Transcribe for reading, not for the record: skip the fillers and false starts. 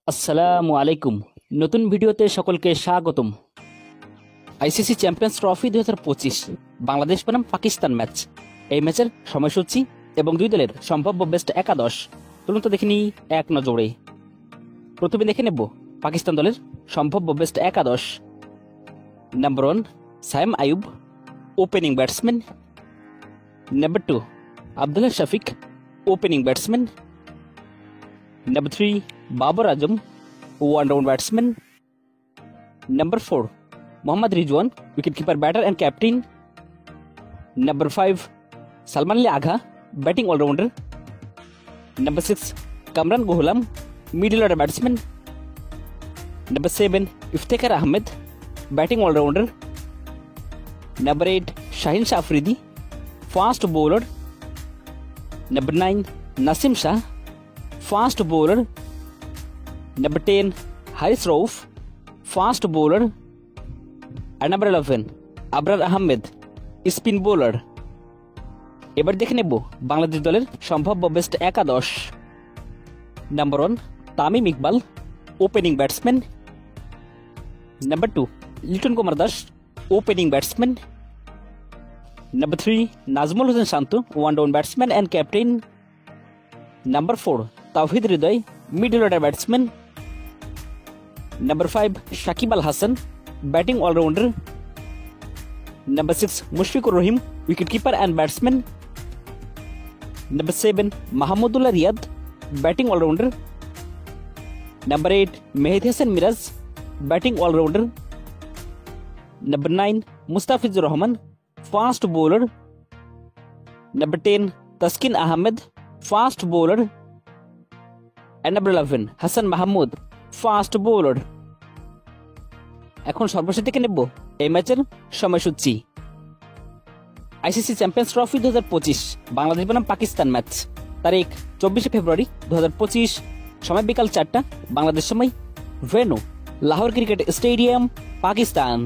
আসসালামু আলাইকুম। নতুন ভিডিওতে সকলকে স্বাগতম। আইসিসি চ্যাম্পিয়ন্স ট্রফি 2025 বাংলাদেশ বনাম পাকিস্তান ম্যাচ। এই ম্যাচের সময়সূচি এবং দুই দলের সম্ভাব্য বেস্ট একাদশ চলুন তো দেখে নিই এক নজরে। প্রথমে দেখে নেব পাকিস্তান দলের সম্ভাব্য বেস্ট একাদশ। Number 1 Saim Ayub, opening batsman. Number 2 Abdullah Shafique, opening batsman. Number 3 Babar Azam, one-down batsman. Number 4 Mohammad Rizwan, wicket-keeper, batter and captain. Number 5 Salman Ali Agha, batting all-rounder. Number 6 Kamran Gohulam, middle order batsman. Number 7 Iftikhar Ahmed, batting all-rounder. Number 8 Shaheen Shah Afridi, fast bowler. Number 9 Nasim Shah, fast bowler. Number 10 Haris Rauf, fast bowler. And number 11 Abrar Ahmed, spin bowler. এবার দেখে নেব বাংলাদেশ দলের সম্ভাব্য best একাদশ। Number 1 Tamim Iqbal, opening batsman. Number 2 Liton Kumar Das, opening batsman. Number 3 Najmul Hossain Shanto, one-down batsman and captain. Number 4 Towhid Hridoy, middle order batsman. Number 5 Shakib Al Hasan, batting all-rounder. Number 6 Mushfiqur Rahim, wicket-keeper and batsman. Number 7 Mahamudullah Riyad, batting all-rounder. Number 8 Mehdi Hasan Miraz, batting all-rounder. Number 9 Mustafizur Rahman, fast bowler. Number 10 Taskin Ahmed, fast bowler. And number 11 Hassan Mahmood, fast bowler. এখন সর্বশেষ থেকে নেব এই ম্যাচের সময়সূচি। ICC champions trophy 2025 Bangladesh বনাম Pakistan match, তারিখ 24 ফেব্রুয়ারি 2025, সময় বিকাল 4টা বাংলাদেশ সময়, venue Lahore cricket stadium, Pakistan.